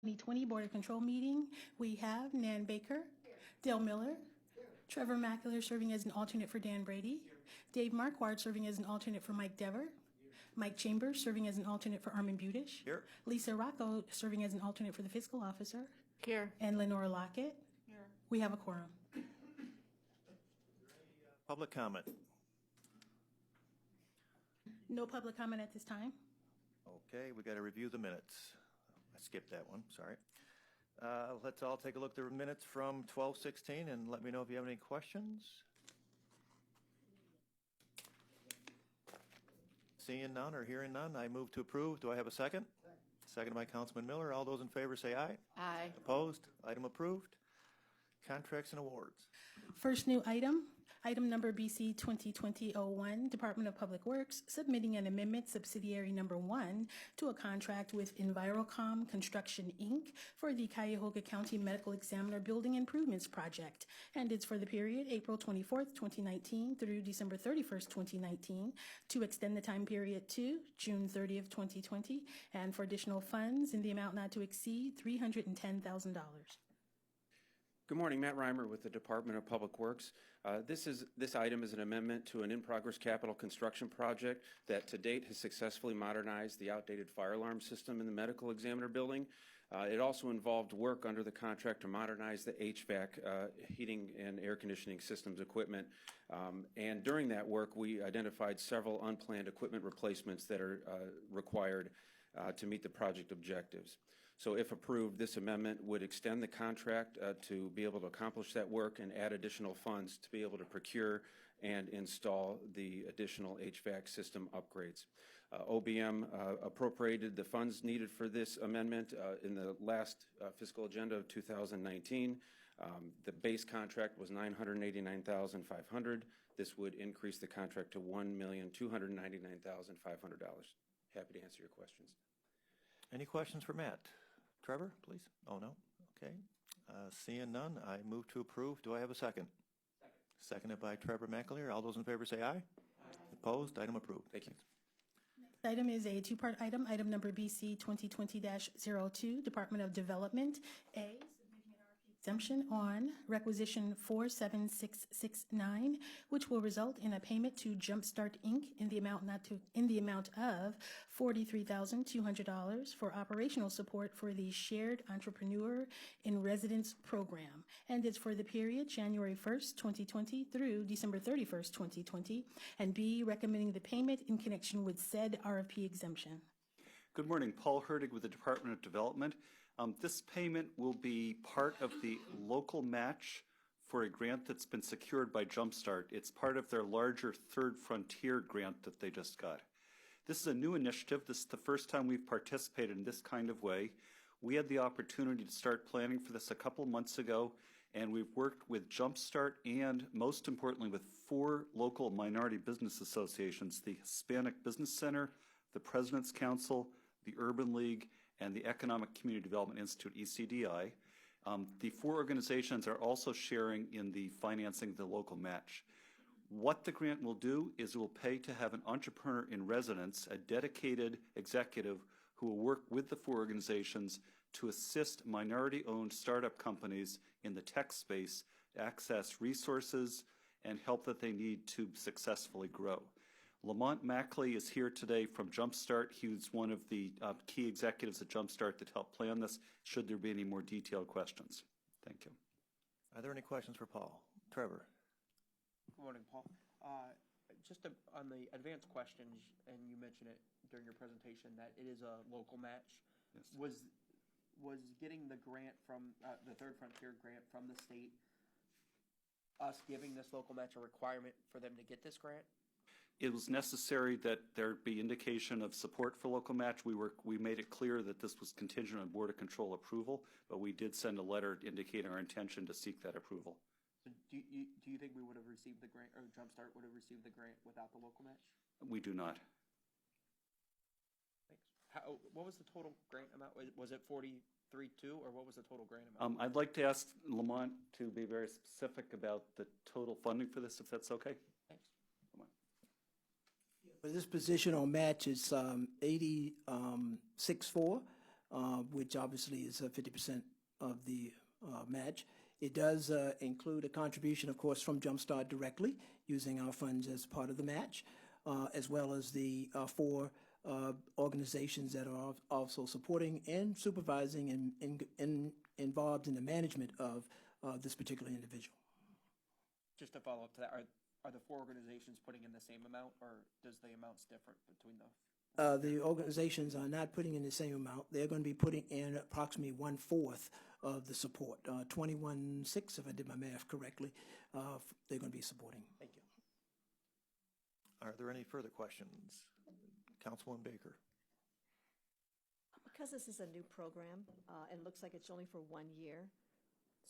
2020 Board of Control meeting, we have Nan Baker, Dale Miller, Trevor Mackler serving as an alternate for Dan Brady, Dave Marquardt serving as an alternate for Mike Dever, Mike Chambers serving as an alternate for Armin Budish, Here. Lisa Rocco serving as an alternate for the Fiscal Officer, Here. and Lenora Lockett. Here. We have a quorum. Public comment. No public comment at this time. Okay, we got to review the minutes. I skipped that one, sorry. Let's all take a look at the minutes from 12/16 and let me know if you have any questions. Seeing none or hearing none, I move to approve. Do I have a second? Second by Councilman Miller. All those in favor say aye. Aye. Opposed? Item approved. Contracts and awards. First new item, item number BC 2020-01, Department of Public Works, submitting an amendment subsidiary number 1 to a contract with Comm Construction, Inc. for the Cuyahoga County Medical Examiner Building Improvements Project. And it's for the period April 24th, 2019 through December 31st, 2019, to extend the time period to June 30th, 2020, and for additional funds in the amount not to exceed $310,000. Good morning, Matt Reimer with the Department of Public Works. This item is an amendment to an in-progress capital construction project that to date has successfully modernized the outdated fire alarm system in the medical examiner building. It also involved work under the contract to modernize the HVAC, heating and air conditioning systems equipment. And during that work, we identified several unplanned equipment replacements that are required to meet the project objectives. So if approved, this amendment would extend the contract to be able to accomplish that work and add additional funds to be able to procure and install the additional HVAC system upgrades. OBM appropriated the funds needed for this amendment in the last fiscal agenda of 2019. The base contract was $989,500. This would increase the contract to $1,299,500. Happy to answer your questions. Any questions for Matt? Trevor, please. Oh, no. Okay. Seeing none, I move to approve. Do I have a second? Seconded by Trevor McAleer. All those in favor say aye. Aye. Opposed? Item approved. Thank you. Next item is a two-part item, item number BC 2020-02, Department of Development, A, submitting an Rfp exemption on requisition 47669, which will result in a payment to Jumpstart Inc. in the amount of $43,200 for operational support for the Shared Entrepreneur in Residence program, and it's for the period January 1st, 2020 through December 31st, 2020, and B, recommending the payment in connection with said RFP exemption. Good morning, Paul Hertig with the Department of Development. This payment will be part of the local match for a grant that's been secured by Jumpstart. It's part of their larger Third Frontier grant that they just got. This is a new initiative. This is the first time we've participated in this kind of way. We had the opportunity to start planning for this a couple months ago, and we've worked with Jumpstart and, most importantly, with 4 local minority business associations, the Hispanic Business Center, the President's Council, the Urban League, and the Economic Community Development Institute, ECDI. The 4 organizations are also sharing in the financing of the local match. What the grant will do is it will pay to have an entrepreneur in residence, a dedicated executive who will work with the 4 organizations to assist minority-owned startup companies in the tech space to access resources and help that they need to successfully grow. Lamont Mackley is here today from Jumpstart. He was one of the key executives at Jumpstart that helped plan this, should there be any more detailed questions. Thank you. Are there any questions for Paul? Trevor. Good morning, Paul. Just on the advanced questions, and you mentioned it during your presentation that it is a local match. Yes. Was getting the grant from the Third Frontier grant from the state, us giving this local match a requirement for them to get this grant? It was necessary that there be indication of support for local match. We made it clear that this was contingent on Board of Control approval, but we did send a letter indicating our intention to seek that approval. So do you think we would have received the grant, or Jumpstart would have received the grant without the local match? We do not. Thanks. What was the total grant amount? Was it 43.2, or what was the total grant amount? I'd like to ask Lamont to be very specific about the total funding for this, if that's okay. Thanks. For this position on match, it's 80.64. which obviously is 50% of the match. It does include a contribution, of course, from Jumpstart directly, using our funds as part of the match, as well as the 4 organizations that are also supporting and supervising and involved in the management of this particular individual. Just to follow up to that, are the 4 organizations putting in the same amount, or does the amounts differ between the? The organizations are not putting in the same amount. They're going to be putting in approximately 1/4 of the support, 21.6, if I did my math correctly. They're going to be supporting. Thank you. Are there any further questions? Councilwoman Baker. Because this is a new program, and looks like it's only for 1 year,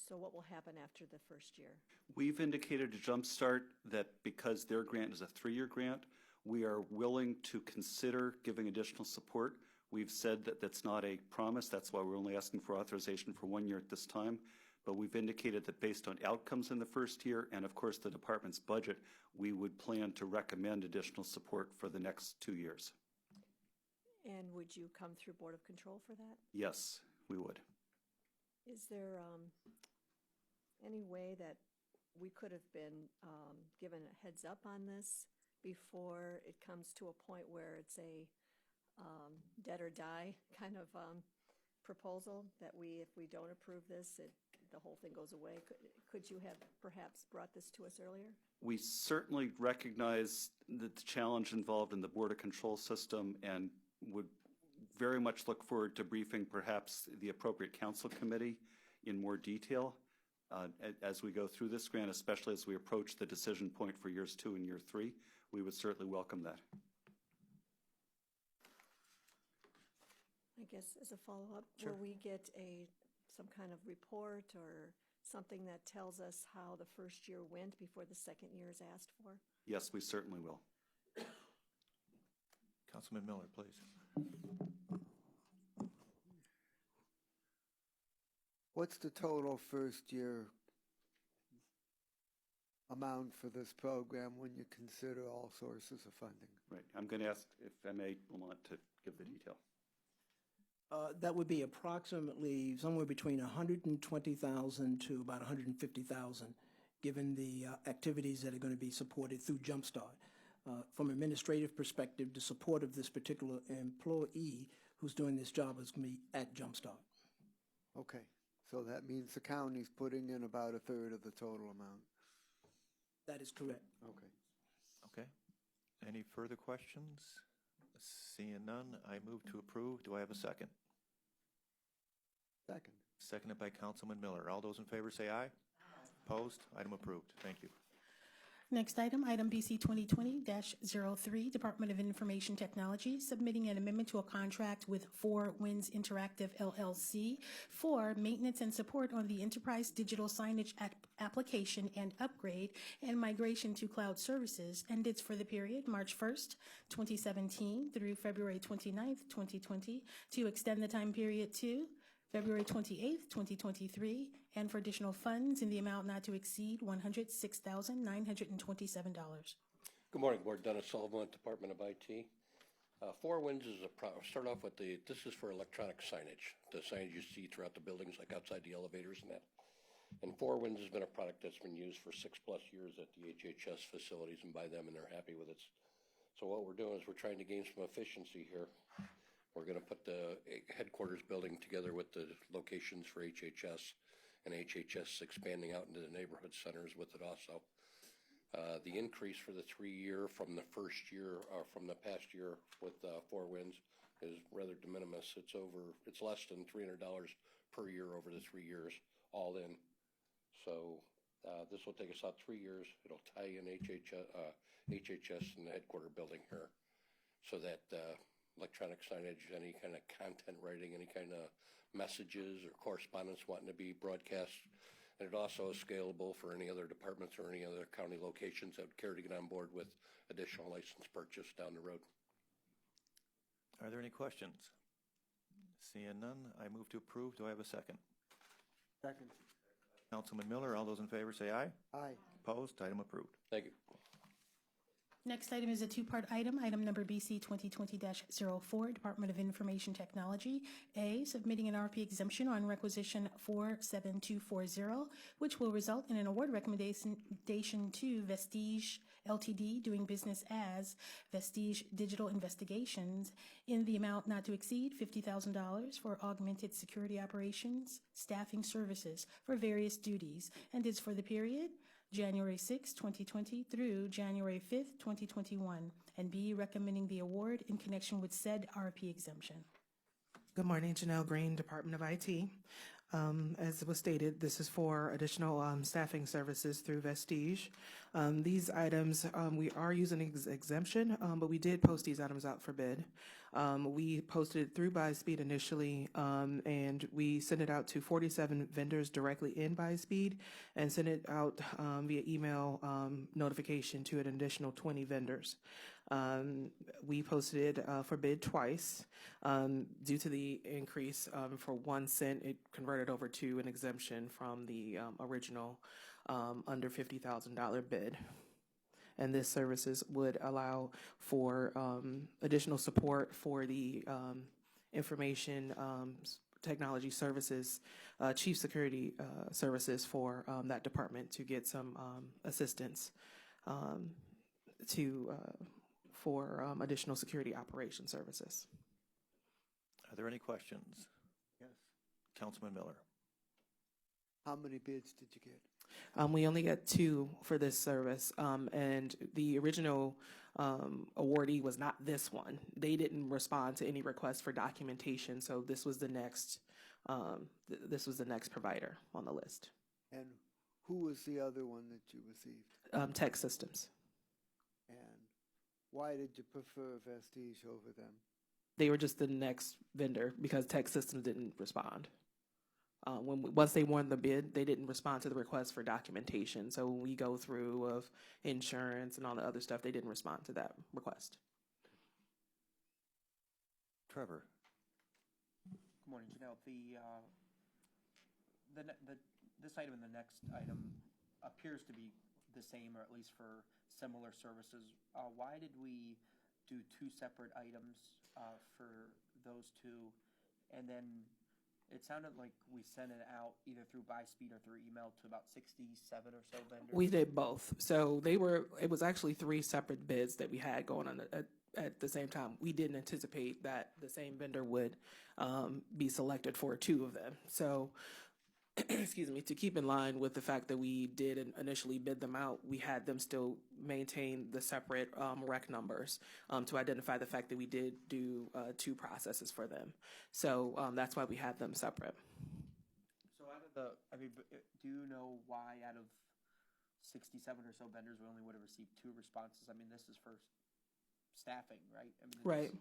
so what will happen after the first year? We've indicated to Jumpstart that because their grant is a 3-year grant, we are willing to consider giving additional support. We've said that that's not a promise. That's why we're only asking for authorization for 1 year at this time. But we've indicated that based on outcomes in the first year and, of course, the department's budget, we would plan to recommend additional support for the next 2 years. And would you come through Board of Control for that? Yes, we would. Is there any way that we could have been given a heads up on this before it comes to a point where it's a dead or die kind of proposal, that if we don't approve this, the whole thing goes away? Could you have perhaps brought this to us earlier? We certainly recognize the challenge involved in the Board of Control system and would very much look forward to briefing perhaps the appropriate council committee in more detail as we go through this grant, especially as we approach the decision point for years 2 and year 3. We would certainly welcome that. I guess as a follow-up, Sure. will we get some kind of report or something that tells us how the first year went before the second year is asked for? Yes, we certainly will. Councilman Miller, please. What's the total first-year amount for this program when you consider all sources of funding? Right. I'm going to ask if MA will want to give the detail. That would be approximately somewhere between $120,000 to about $150,000, given the activities that are going to be supported through Jumpstart. From an administrative perspective, the support of this particular employee who's doing this job is going to be at Jumpstart. Okay, so that means the county's putting in about 1/3 of the total amount. That is correct. Okay. Okay. Any further questions? Seeing none, I move to approve. Do I have a second? Second. Seconded by Councilman Miller. All those in favor say aye. Opposed? Item approved. Thank you. Next item, item BC 2020-03, Department of Information Technology, submitting an amendment to a contract with Four Winds Interactive LLC for maintenance and support on the enterprise digital signage application and upgrade and migration to cloud services, and it's for the period March 1st, 2017 through February 29th, 2020, to extend the time period to February 28th, 2023, and for additional funds in the amount not to exceed $106,927. Good morning, Board. Dennis Sullivan, Department of IT. Four Winds is start off with this is for electronic signage, the signage you see throughout the buildings, like outside the elevators and that. And Four Winds has been a product that's been used for 6+ years at the HHS facilities and by them, and they're happy with it. So what we're doing is we're trying to gain some efficiency here. We're going to put the headquarters building together with the locations for HHS, and HHS expanding out into the neighborhood centers with it also. The increase for the 3-year from the first year, or from the past year with Four Winds, is rather de minimis. It's less than $300 per year over the 3 years, all in. So this will take us out 3 years. It'll tie in HHS in the headquarter building here, so that electronic signage, any kind of content writing, any kind of messages or correspondence wanting to be broadcast. And it also is scalable for any other departments or any other county locations that would care to get on board with additional license purchase down the road. Are there any questions? Seeing none, I move to approve. Do I have a second? Second. Councilman Miller, all those in favor say aye. Aye. Opposed? Item approved. Thank you. Next item is a two-part item, item number BC 2020-04, Department of Information Technology. A, submitting an RFP exemption on requisition 47240, which will result in an award recommendation to Vestige LTD, doing business as Vestige Digital Investigations, in the amount not to exceed $50,000 for augmented security operations, staffing services for various duties, and is for the period January 6, 2020 through January 5th, 2021, and B, recommending the award in connection with said RFP exemption. Good morning, Janelle Green, Department of IT. As was stated, this is for additional staffing services through Vestige. These items, we are using exemption, but we did post these items out for bid. We posted it through BuySpeed initially, and we sent it out to 47 vendors directly in BuySpeed and sent it out via email notification to an additional 20 vendors. We posted it for bid twice. Due to the increase for 1 cent, it converted over to an exemption from the original under $50,000 bid. And this services would allow for additional support for the information technology services, chief security services for that department to get some assistance for additional security operation services. Are there any questions? Yes. Councilman Miller. How many bids did you get? We only got 2 for this service, and the original awardee was not this one. They didn't respond to any requests for documentation, so this was the next provider on the list. And who was the other one that you received? Tech Systems. And why did you prefer Vestige over them? They were just the next vendor because Tech Systems didn't respond. Once they won the bid, they didn't respond to the request for documentation. So when we go through of insurance and all the other stuff, they didn't respond to that request. Trevor. Good morning, Janelle. This item and the next item appears to be the same, or at least for similar services. Why did we do 2 separate items for those 2? And then it sounded like we sent it out either through BuySpeed or through email to about 67 or so vendors. We did both. So it was actually 3 separate bids that we had going on at the same time. We didn't anticipate that the same vendor would be selected for 2 of them. So, excuse me, to keep in line with the fact that we did initially bid them out, we had them still maintain the separate rec numbers to identify the fact that we did do 2 processes for them. So that's why we had them separate. So do you know why out of 67 or so vendors we only would have received 2 responses? I mean, this is for staffing, right? Right.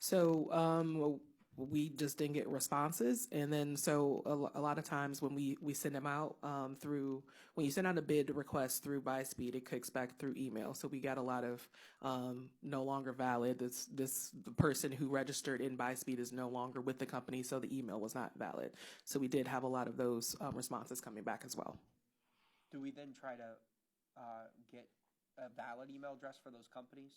So we just didn't get responses. And then so a lot of times when we send them out when you send out a bid request through BuySpeed, it kicks back through email. So we got a lot of no longer valid. The person who registered in BuySpeed is no longer with the company, so the email was not valid. So we did have a lot of those responses coming back as well. Do we then try to get a valid email address for those companies?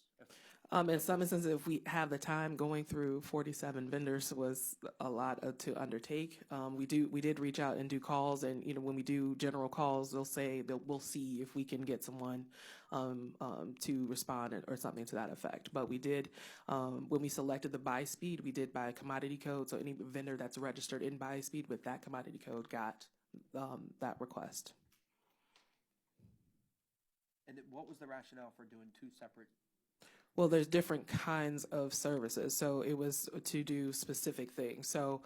In some instances, if we have the time, going through 47 vendors was a lot to undertake. We did reach out and do calls, and when we do general calls, we'll see if we can get someone to respond or something to that effect. But we did when we selected the BuySpeed, we did by commodity code. So any vendor that's registered in BuySpeed with that commodity code got that request. And what was the rationale for doing 2 separate? Well, there's different kinds of services, so it was to do specific things. So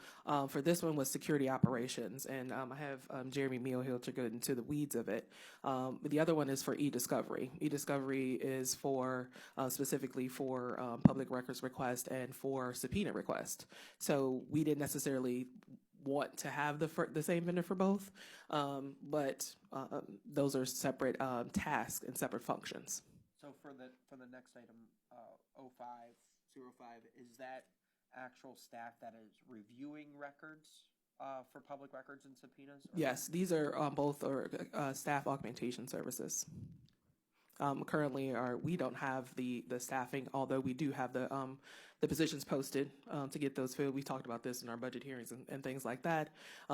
for this one was security operations, and I have Jeremy Meehl to go into the weeds of it. But the other one is for e-discovery. E-discovery is for specifically for public records request and for subpoena request. So we didn't necessarily want to have the same vendor for both, but those are separate tasks and separate functions. So for the next item, 0505, is that actual staff that is reviewing records for public records and subpoenas? Yes, these are both staff augmentation services. Currently, we don't have the staffing, although we do have the positions posted to get those filled. We talked about this in our budget hearings and things like that.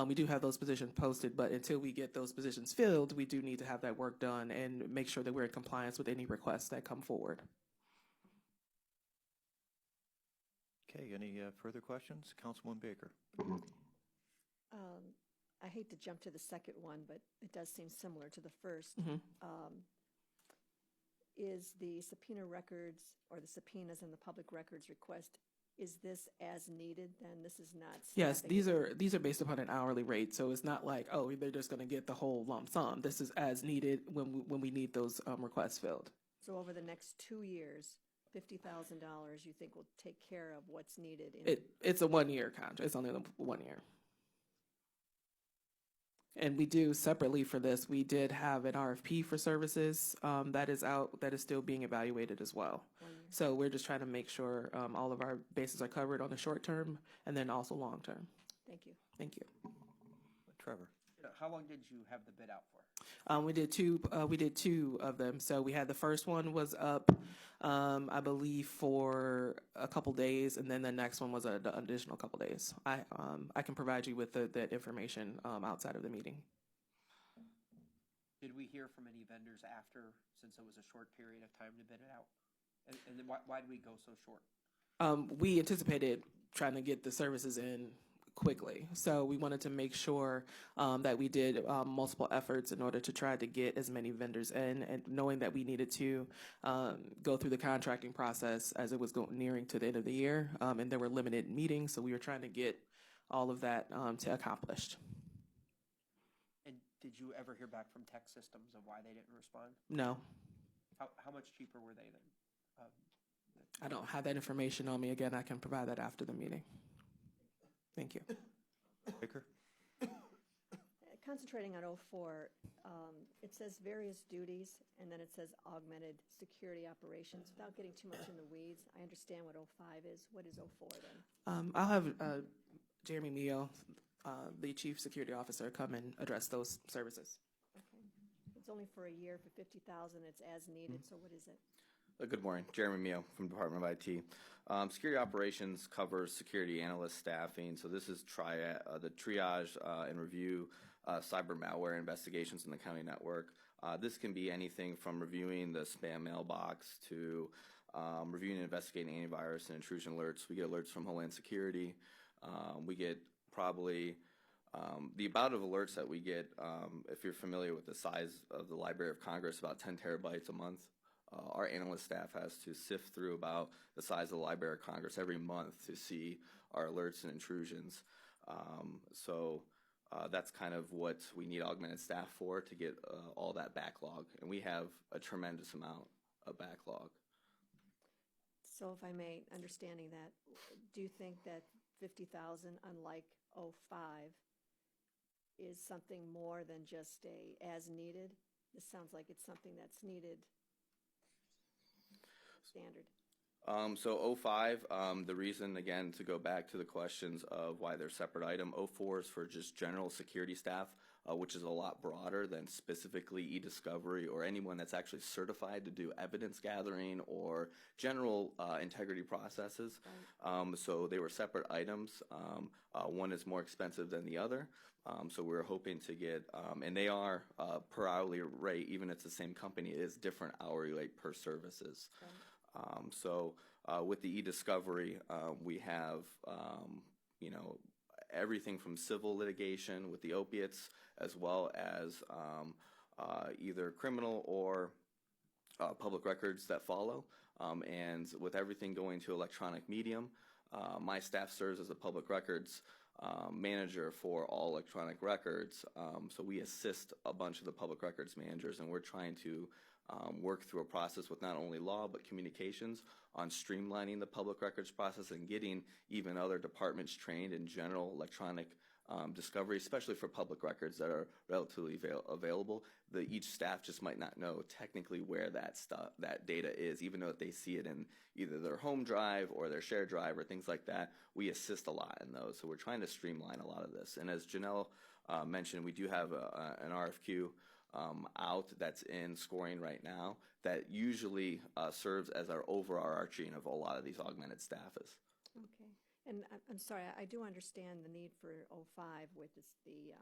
We do have those positions posted, but until we get those positions filled, we do need to have that work done and make sure that we're in compliance with any requests that come forward. Okay, any further questions? Councilwoman Baker. I hate to jump to the second one, but it does seem similar to the first. Is the subpoena records or the subpoenas in the public records request, is this as needed then? This is not Yes, staffing? these are based upon an hourly rate, so it's not like, oh, they're just going to get the whole lump sum. This is as needed when we need those requests filled. So over the next 2 years, $50,000 you think will take care of what's needed? In It's a 1-year contract. It's only 1 year. And we do separately for this, we did have an RFP for services that is out, that is still being evaluated as well. So we're just trying to make sure all of our bases are covered on the short term and then also long term. Thank you. Thank you. Trevor. How long did you have the bid out for? We did two of them. So we had the first one was up, I believe, for a couple days, and then the next one was an additional couple days. I can provide you with that information outside of the meeting. Did we hear from any vendors after, since it was a short period of time to bid it out? And then why did we go so short? We anticipated trying to get the services in quickly. So we wanted to make sure that we did multiple efforts in order to try to get as many vendors in, and knowing that we needed to go through the contracting process as it was nearing to the end of the year, and there were limited meetings, so we were trying to get all of that to accomplished. And did you ever hear back from Tech Systems of why they didn't respond? No. How much cheaper were they then? I don't have that information on me. Again, I can provide that after the meeting. Thank you. Baker. Concentrating on 04, it says various duties, and then it says augmented security operations. Without getting too much in the weeds, I understand what 05 is. What is 04 then? I'll have Jeremy Mio, the Chief Security Officer, come and address those services. Okay. It's only for a year for $50,000. It's as needed. So what is it? Good morning. Jeremy Mio from Department of IT. Security operations covers security analyst staffing. So this is the triage and review cyber malware investigations in the county network. This can be anything from reviewing the spam mailbox to reviewing and investigating antivirus and intrusion alerts. We get alerts from Homeland Security. We get probably the amount of alerts that we get, if you're familiar with the size of the Library of Congress, about 10 terabytes a month. Our analyst staff has to sift through about the size of the Library of Congress every month to see our alerts and intrusions. So that's kind of what we need augmented staff for, to get all that backlog. And we have a tremendous amount of backlog. So if I may, understanding that, do you think that 50,000, unlike 05, is something more than just a as needed? This sounds like it's something that's needed standard. So 05, the reason, again, to go back to the questions of why they're separate item, 04 is for just general security staff, which is a lot broader than specifically e-discovery or anyone that's actually certified to do evidence gathering or general integrity processes. Right. So they were separate items. One is more expensive than the other. So we're hoping to get, and they are per hourly rate, even if it's the same company, it is different hourly rate per services. Right. So with the e-discovery, we have, everything from civil litigation with the opiates, as well as either criminal or public records that follow. And with everything going to electronic medium, my staff serves as a public records manager for all electronic records. So we assist a bunch of the public records managers, and we're trying to work through a process with not only law but communications on streamlining the public records process and getting even other departments trained in general electronic discovery, especially for public records that are relatively available. Each staff just might not know technically where that data is, even though they see it in either their home drive or their shared drive or things like that. We assist a lot in those, so we're trying to streamline a lot of this. And as Janelle mentioned, we do have an RFQ out that's in scoring right now that usually serves as our overarching of a lot of these augmented staff is. Okay. And I'm sorry, I do understand the need for 05 with the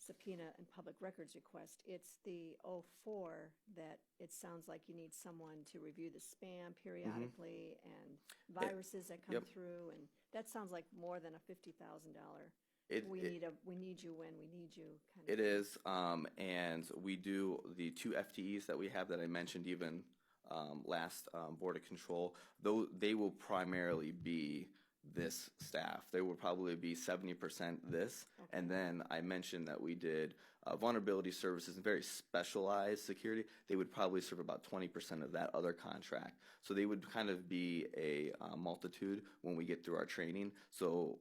subpoena and public records request. It's the 04 that it sounds like you need someone to review the spam periodically and viruses that come Yep. through, and that sounds like more than a $50,000. We need you when we need you kind of. It is, and we do the 2 FTEs that we have that I mentioned even last Board of Control. Though they will primarily be this staff. They will probably be 70% this, and then I mentioned that we did vulnerability services and very specialized security. They would probably serve about 20% of that other contract. So they would kind of be a multitude when we get through our training. So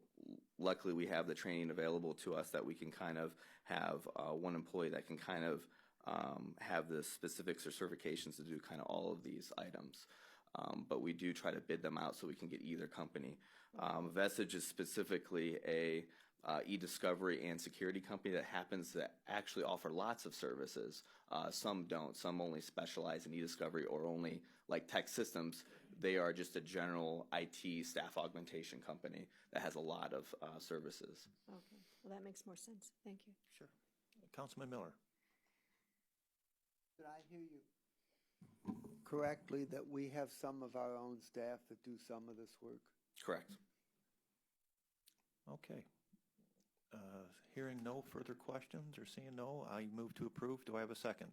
luckily we have the training available to us that we can kind of have one employee that can kind of have the specifics or certifications to do kind of all of these items. But we do try to bid them out so we can get either company. Vestige is specifically a e-discovery and security company that happens to actually offer lots of services. Some don't. Some only specialize in e-discovery or only like tech systems. They are just a general IT staff augmentation company that has a lot of services. Okay. Well, that makes more sense. Thank you. Sure. Councilman Miller. Did I hear you correctly that we have some of our own staff that do some of this work? Correct. Okay. Hearing no further questions or seeing no, I move to approve. Do I have a second?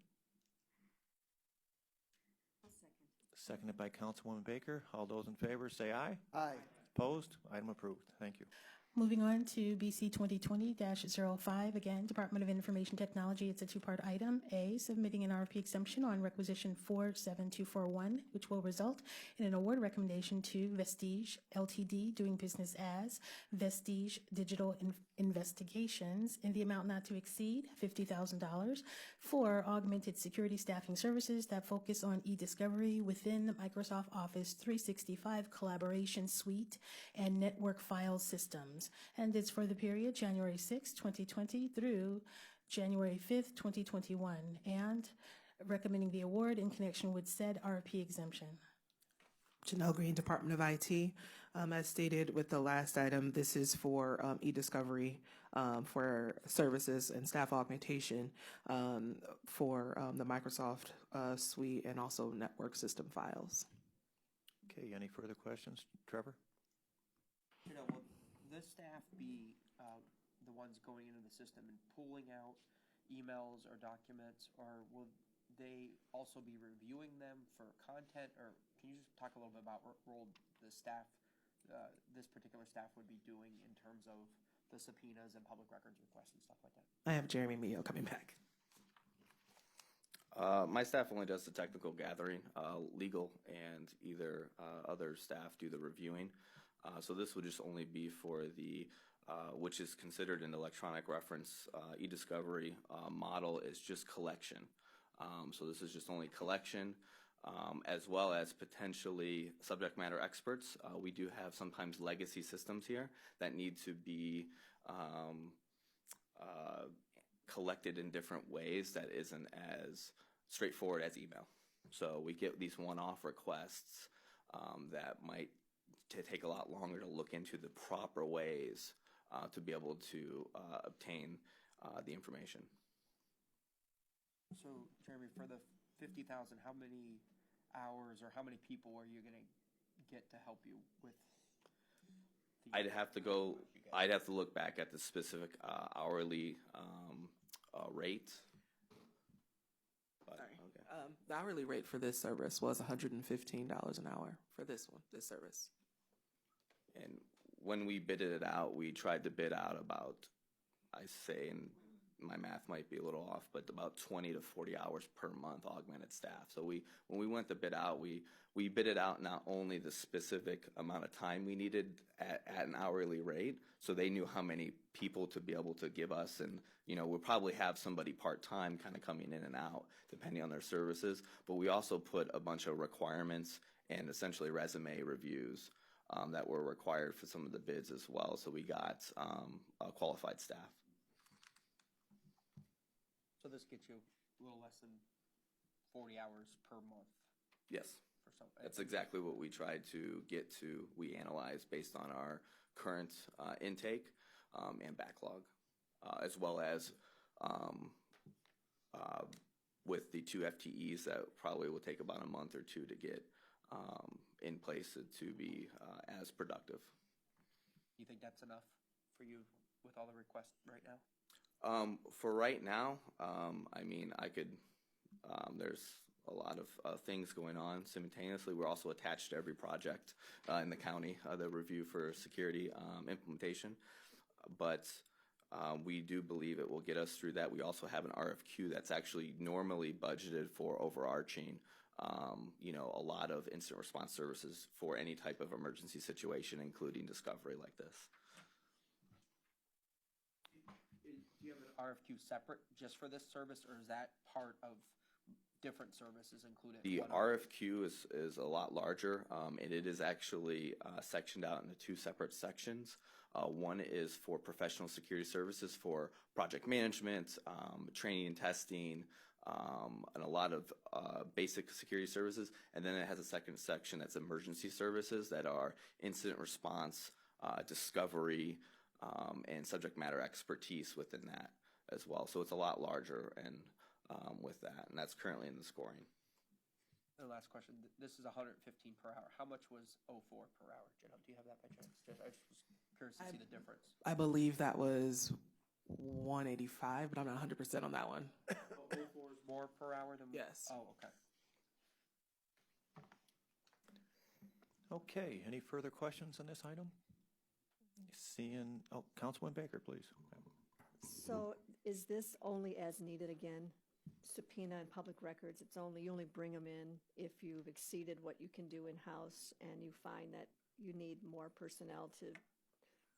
I'll second. Seconded by Councilwoman Baker. All those in favor say aye. Aye. Opposed? Item approved. Thank you. Moving on to BC 2020-05, again, Department of Information Technology. It's a two-part item. A, submitting an Rfp exemption on requisition 47241, which will result in an award recommendation to Vestige LTD, doing business as Vestige Digital Investigations, in the amount not to exceed $50,000 for augmented security staffing services that focus on e-discovery within the Microsoft Office 365 collaboration suite and network file systems. And it's for the period January 6, 2020 through January 5th, 2021, and recommending the award in connection with said RFP exemption. Janelle Green, Department of IT. As stated with the last item, this is for e-discovery for services and staff augmentation for the Microsoft suite and also network system files. Okay, any further questions? Trevor? You know, will this staff be the ones going into the system and pulling out emails or documents, or will they also be reviewing them for content? Or can you just talk a little bit about what role the staff, this particular staff would be doing in terms of the subpoenas and public records requests and stuff like that? I have Jeremy Mio coming back. My staff only does the technical gathering. Legal and either other staff do the reviewing. So this would just only be for the, which is considered an electronic reference e-discovery model is just collection. So this is just only collection, as well as potentially subject matter experts. We do have sometimes legacy systems here that need to be collected in different ways that isn't as straightforward as email. So we get these one-off requests that might take a lot longer to look into the proper ways to be able to obtain the information. So, Jeremy, for the 50,000, how many hours or how many people are you going to get to help you with? I'd have to look back at the specific hourly rate. But, Sorry. okay. The hourly rate for this service was $115 an hour for this service. And when we bidded it out, we tried to bid out about, I say, and my math might be a little off, but about 20 to 40 hours per month augmented staff. So when we went to bid out, we bid it out not only the specific amount of time we needed at an hourly rate, so they knew how many people to be able to give us, and we'll probably have somebody part-time kind of coming in and out depending on their services, but we also put a bunch of requirements and essentially resume reviews that were required for some of the bids as well, so we got qualified staff. So this gets you a little less than 40 hours per month Yes. for some. That's exactly what we tried to get to. We analyzed based on our current intake and backlog, as well as with the 2 FTEs that probably will take about a month or two to get in place to be as productive. Do you think that's enough for you with all the requests right now? For right now, I mean, I could, there's a lot of things going on simultaneously. We're also attached to every project in the county, the review for security implementation. But we do believe it will get us through that. We also have an RFQ that's actually normally budgeted for overarching, a lot of incident response services for any type of emergency situation, including discovery like this. Do you have an RFQ separate just for this service, or is that part of different services included? The RFQ is a lot larger, and it is actually sectioned out into 2 separate sections. One is for professional security services for project management, training and testing, and a lot of basic security services. And then it has a second section that's emergency services that are incident response, discovery, and subject matter expertise within that as well. So it's a lot larger and with that, and that's currently in the scoring. The last question, this is 115 per hour. How much was 04 per hour? Jenna, do you have that by chance? I just was curious to see the difference. I believe that was 185, but I'm not 100% on that one. 04 is more per hour than? Yes. Oh, okay. Okay, any further questions on this item? Seeing, Councilman Baker, please. So is this only as needed again? Subpoena and public records, it's only, you only bring them in if you've exceeded what you can do in-house and you find that you need more personnel to.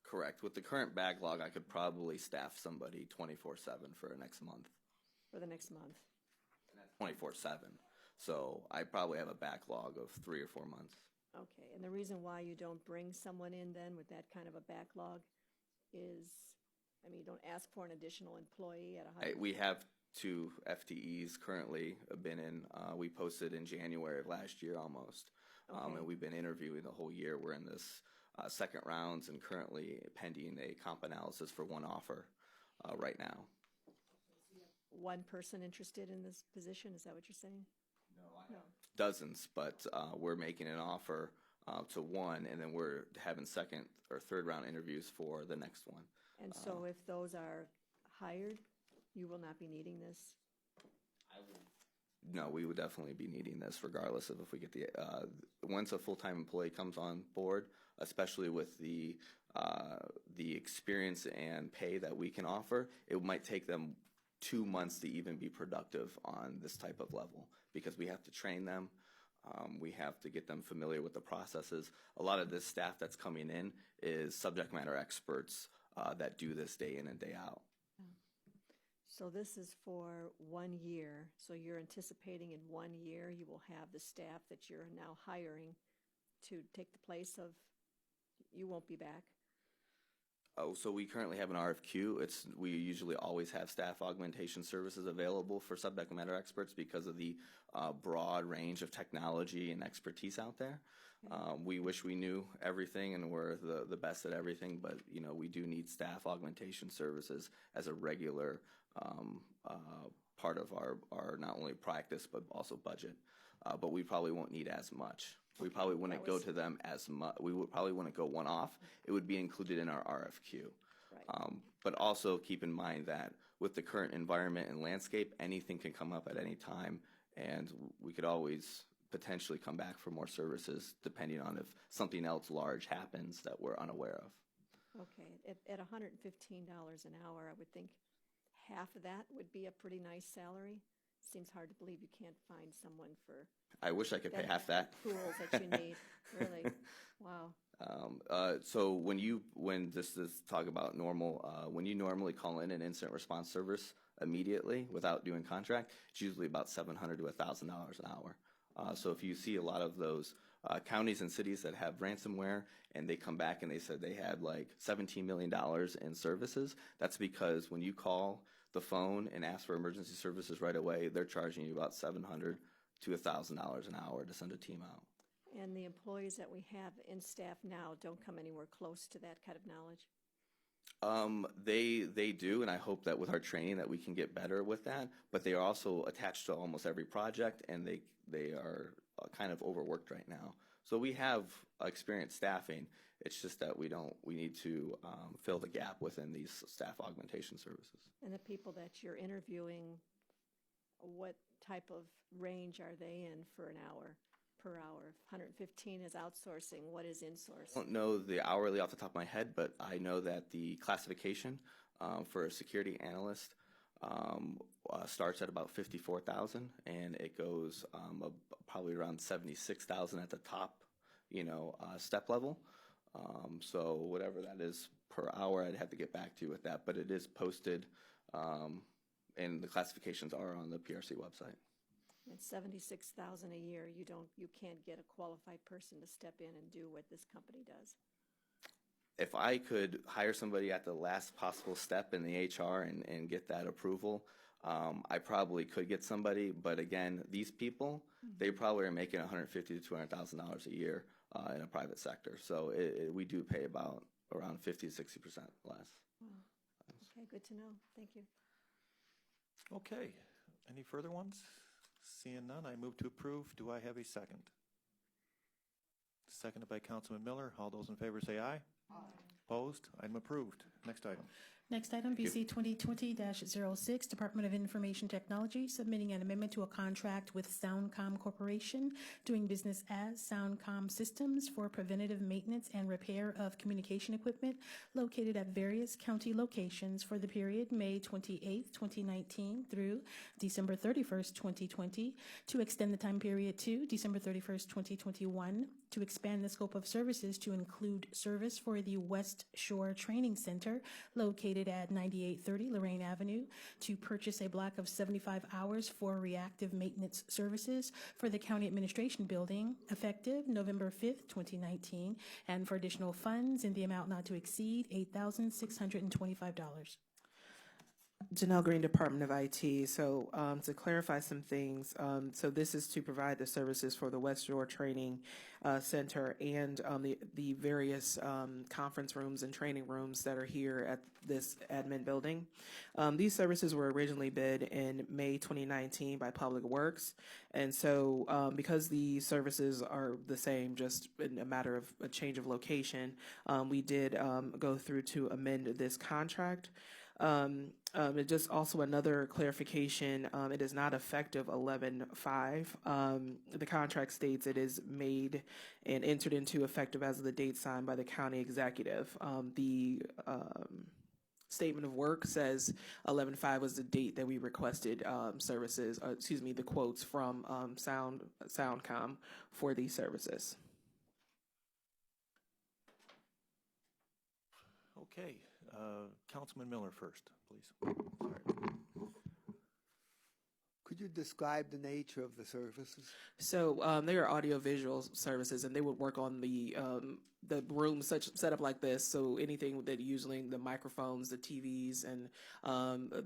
Correct. With the current backlog, I could probably staff somebody 24/7 for next month. For the next month? 24/7. So I probably have a backlog of 3 or 4 months. Okay, and the reason why you don't bring someone in then with that kind of a backlog is, I mean, you don't ask for an additional employee at 100? We have 2 FTEs currently been in. We posted in January of last year almost. Okay. And we've been interviewing the whole year. We're in this second rounds and currently pending a comp analysis for 1 offer right now. One person interested in this position, is that what you're saying? No. Dozens, but we're making an offer to 1, and then we're having second or third round interviews for the next one. And so if those are hired, you will not be needing this? No, we would definitely be needing this regardless of if we get the, once a full-time employee comes on board, especially with the experience and pay that we can offer, it might take them 2 months to even be productive on this type of level because we have to train them. We have to get them familiar with the processes. A lot of this staff that's coming in is subject matter experts that do this day in and day out. So this is for 1 year. So you're anticipating in 1 year you will have the staff that you're now hiring to take the place of, you won't be back? Oh, so we currently have an RFQ. We usually always have staff augmentation services available for subject matter experts because of the broad range of technology and expertise out there. We wish we knew everything and we're the best at everything, but we do need staff augmentation services as a regular part of our not only practice but also budget. But we probably won't need as much. We probably wouldn't go to them as much. We would probably wouldn't go one off. It would be included in our RFQ. Right. But also keep in mind that with the current environment and landscape, anything can come up at any time, and we could always potentially come back for more services depending on if something else large happens that we're unaware of. Okay. At $115 an hour, I would think half of that would be a pretty nice salary. Seems hard to believe you can't find someone for. I wish I could pay half that. Tools that you need, really. Wow. So when this is talk about normal, when you normally call in an incident response service immediately without doing contract, it's usually about $700 to $1,000 an hour. So if you see a lot of those counties and cities that have ransomware, and they come back and they said they had like $17 million in services. That's because when you call the phone and ask for emergency services right away, they're charging you about $700 to $1,000 an hour to send a team out. And the employees that we have in staff now don't come anywhere close to that kind of knowledge? They do, and I hope that with our training that we can get better with that, but they are also attached to almost every project, and they are kind of overworked right now. So we have experienced staffing. It's just that we need to fill the gap within these staff augmentation services. And the people that you're interviewing, what type of range are they in for an hour, per hour? 115 is outsourcing. What is insourcing? I don't know the hourly off the top of my head, but I know that the classification for a security analyst starts at about 54,000, and it goes probably around 76,000 at the top, step level. So whatever that is per hour, I'd have to get back to you with that, but it is posted, and the classifications are on the PRC website. At 76,000 a year, you can't get a qualified person to step in and do what this company does. If I could hire somebody at the last possible step in the HR and get that approval, I probably could get somebody. But again, these people, they probably are making $150,000 to $200,000 a year in a private sector. So we do pay about around 50 to 60% less. Wow. Okay, good to know. Thank you. Okay. Any further ones? Seeing none, I move to approve. Do I have a second? Seconded by Councilman Miller. All those in favor say aye. Aye. Opposed? Item approved. Next item. Next item, BC 2020-06, Department of Information Technology, submitting an amendment to a contract with Soundcom Corporation, doing business as Soundcom Systems for preventative maintenance and repair of communication equipment located at various county locations for the period May 28, 2019 through December 31st, 2020, to extend the time period to December 31st, 2021, to expand the scope of services to include service for the West Shore Training Center located at 9830 Lorraine Avenue, to purchase a block of 75 hours for reactive maintenance services for the County Administration Building effective November 5th, 2019, and for additional funds in the amount not to exceed $8,625. Janelle Green, Department of IT. So to clarify some things, so this is to provide the services for the West Shore Training Center and the various conference rooms and training rooms that are here at this admin building. These services were originally bid in May 2019 by Public Works. And so because the services are the same, just in a matter of a change of location, we did go through to amend this contract. It just also another clarification, it is not effective 11/5. The contract states it is made and entered into effective as of the date signed by the county executive. The statement of work says 11/5 was the date that we requested services, the quotes from Soundcom for these services. Okay. Councilman Miller first, please. Sorry. Could you describe the nature of the services? So they are audiovisual services, and they would work on the rooms set up like this. So anything that usually the microphones, the TVs, and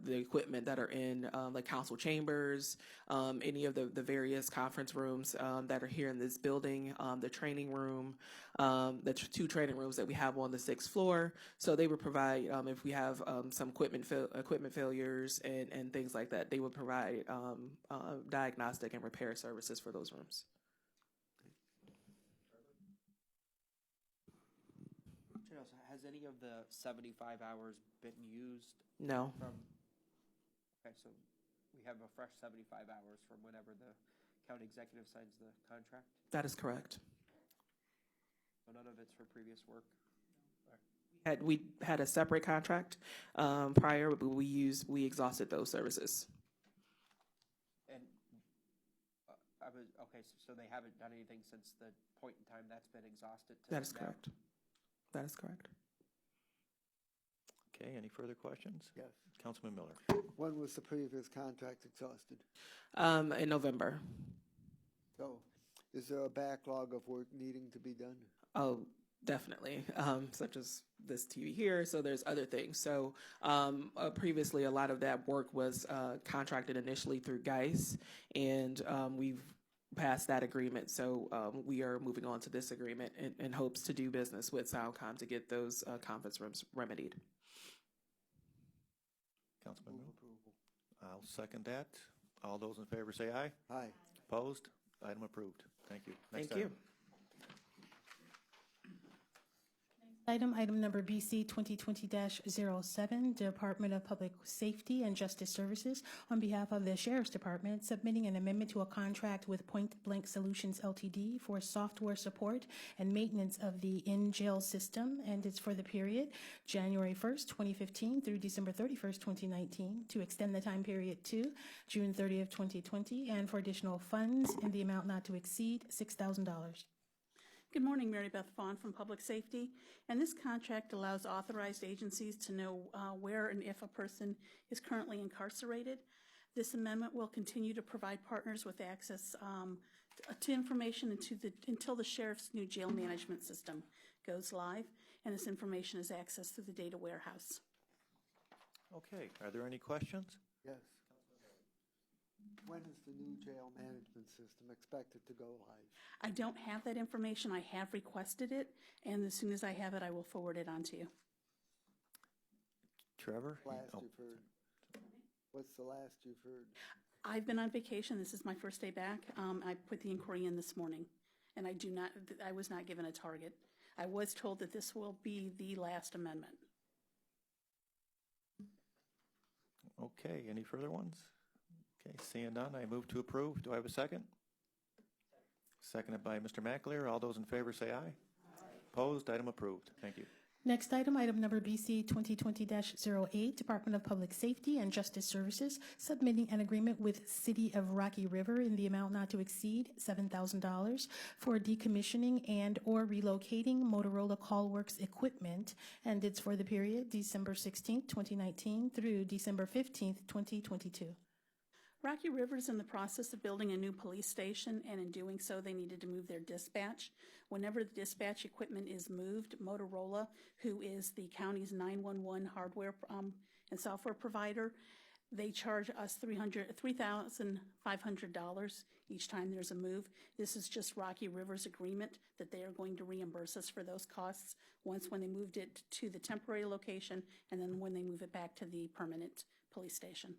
the equipment that are in the council chambers, any of the various conference rooms that are here in this building, the training room, the two training rooms that we have on the 6th floor. So they would provide, if we have some equipment failures and things like that, they would provide diagnostic and repair services for those rooms. Has any of the 75 hours been used? No. Okay, so we have a fresh 75 hours from whenever the county executive signs the contract? That is correct. So none of it's for previous work? We had a separate contract prior, but we exhausted those services. And okay, so they haven't done anything since the point in time that's been exhausted? That is correct. That is correct. Okay, any further questions? Yes. Councilman Miller. When was the previous contract exhausted? In November. So Is there a backlog of work needing to be done? Oh, definitely, such as this TV here. So there's other things. So previously, a lot of that work was contracted initially through GEIS, and we've passed that agreement. So we are moving on to this agreement in hopes to do business with SoundCom to get those conference rooms remedied. Councilman Move Moon? approval. I'll second that. All those in favor say aye. Aye. Opposed? Item approved. Thank you. Next Thank you. Item number BC 2020-07, Department of Public Safety and Justice Services, on behalf of the Sheriff's Department, submitting an amendment to a contract with Point Blank Solutions LTD for software support and maintenance of the in-jail system, and it's for the period January 1st, 2015 through December 31st, 2019, to extend the time period to June 30th, 2020, and for additional funds in the amount not to exceed $6,000. Good morning, Mary Beth Vaughn from Public Safety, and this contract allows authorized agencies to know where and if a person is currently incarcerated. This amendment will continue to provide partners with access to information until the sheriff's new jail management system goes live, and this information is accessed through the data warehouse. Okay, are there any questions? Yes. When is the new jail management system expected to go live? I don't have that information. I have requested it, and as soon as I have it, I will forward it on to you. Trevor? Last Oh, you've heard? What's the last you've heard? I've been on vacation. This is my first day back. I put the inquiry in this morning, and I was not given a target. I was told that this will be the last amendment. Okay, any further ones? Okay, seeing none, I move to approve. Do I have a second? Seconded by Mr. McAleer. All those in favor say aye. Opposed? Item approved. Thank you. Next item number BC 2020-08, Department of Public Safety and Justice Services, submitting an agreement with City of Rocky River in the amount not to exceed $7,000 for decommissioning and or relocating Motorola CallWorks equipment, and it's for the period December 16th, 2019 through December 15th, 2022. Rocky River is in the process of building a new police station, and in doing so, they needed to move their dispatch. Whenever the dispatch equipment is moved, Motorola, who is the county's 911 hardware and software provider, they charge us $3,500 each time there's a move. This is just Rocky River's agreement that they are going to reimburse us for those costs once when they moved it to the temporary location, and then when they move it back to the permanent police station.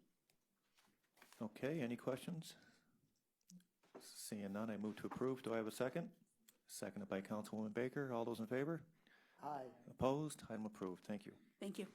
Okay, any questions? Seeing none, I move to approve. Do I have a second? Seconded by Councilwoman Baker. All those in favor? Aye. Opposed? Item approved. Thank you. Thank you.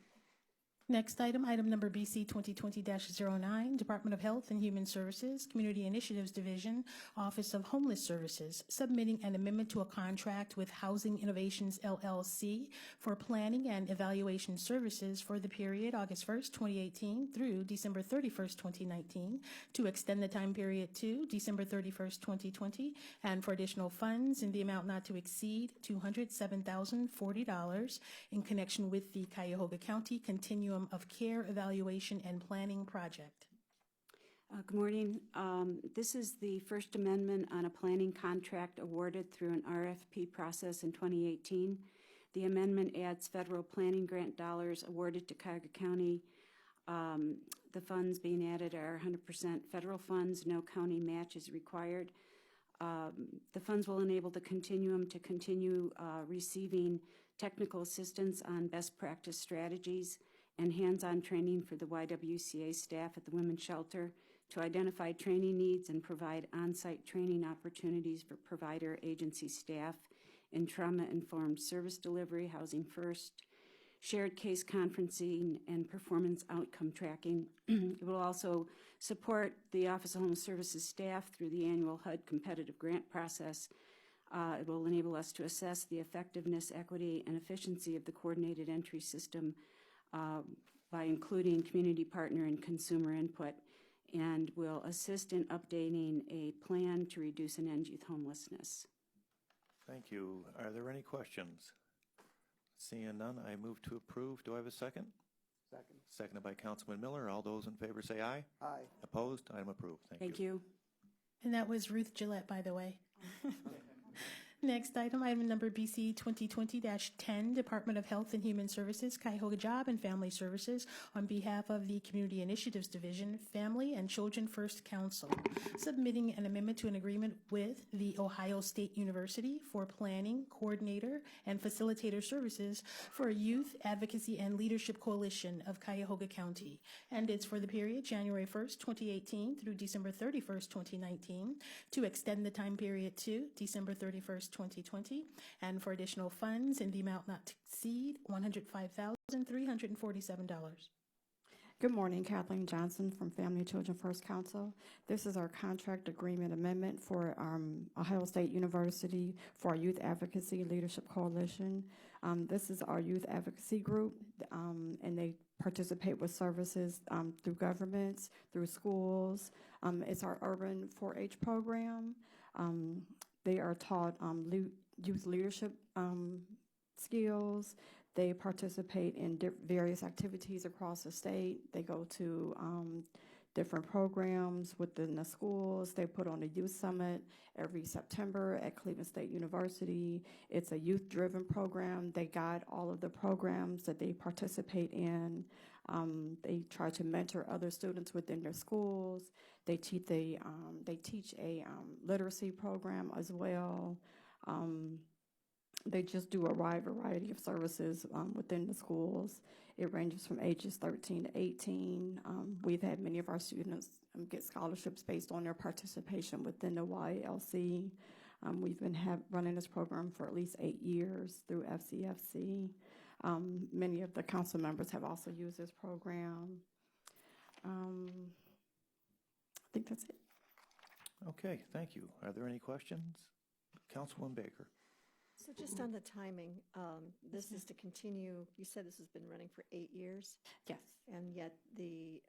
Next item number BC 2020-09, Department of Health and Human Services, Community Initiatives Division, Office of Homeless Services, submitting an amendment to a contract with Housing Innovations LLC for planning and evaluation services for the period August 1st, 2018 through December 31st, 2019, to extend the time period to December 31st, 2020, and for additional funds in the amount not to exceed $207,040 in connection with the Cuyahoga County Continuum of Care Evaluation and Planning Project. Good morning. This is the first amendment on a planning contract awarded through an RFP process in 2018. The amendment adds federal planning grant dollars awarded to Cuyahoga County. The funds being added are 100% federal funds. No county match is required. The funds will enable the continuum to continue receiving technical assistance on best practice strategies and hands-on training for the YWCA staff at the Women's Shelter to identify training needs and provide on-site training opportunities for provider agency staff in trauma-informed service delivery, housing first, shared case conferencing, and performance outcome tracking. It will also support the Office of Homeless Services staff through the annual HUD competitive grant process. It will enable us to assess the effectiveness, equity, and efficiency of the coordinated entry system by including community partner and consumer input, and will assist in updating a plan to reduce and end youth homelessness. Thank you. Are there any questions? Seeing none, I move to approve. Do I have a second? Second. Seconded by Councilman Miller. All those in favor say aye. Aye. Opposed? Item approved. Thank you. Thank you. And that was Ruth Gillette, by the way. Next item, item number BC 2020-10, Department of Health and Human Services, Cuyahoga Job and Family Services, on behalf of the Community Initiatives Division, Family and Children First Council, submitting an amendment to an agreement with the Ohio State University for planning, coordinator, and facilitator services for a Youth Advocacy and Leadership Coalition of Cuyahoga County. And it's for the period January 1st, 2018 through December 31st, 2019, to extend the time period to December 31st, 2020, and for additional funds in the amount not to exceed $105,347. Good morning, Kathleen Johnson from Family and Children First Council. This is our contract agreement amendment for Ohio State University for our Youth Advocacy Leadership Coalition. This is our youth advocacy group, and they participate with services through governments, through schools. It's our urban 4-H program. They are taught youth leadership skills. They participate in various activities across the state. They go to different programs within the schools. They put on a youth summit every September at Cleveland State University. It's a youth-driven program. They guide all of the programs that they participate in. They try to mentor other students within their schools. They teach a literacy program as well. They just do a wide variety of services within the schools. It ranges from ages 13 to 18. We've had many of our students get scholarships based on their participation within the YLC. We've been running this program for at least 8 years through FCFC. Many of the council members have also used this program. I think that's it. Okay, thank you. Are there any questions? Councilwoman Baker. So just on the timing, this is to continue, you said this has been running for 8 years, Yes. and yet the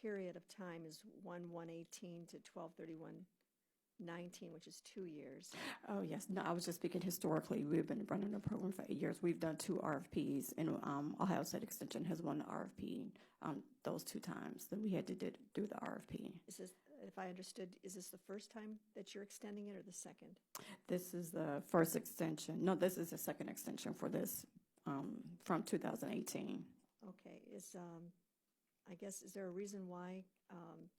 period of time is 1/1/18 to 12/31/19, which is 2 years. Oh, yes. No, I was just speaking historically. We've been running the program for 8 years. We've done 2 RFPs, and Ohio State Extension has won the RFP those 2 times that we had to do the RFP. Is this, if I understood, is this the first time that you're extending it or the second? This is the first extension. No, this is the second extension for this from 2018. Okay, I guess, is there a reason why,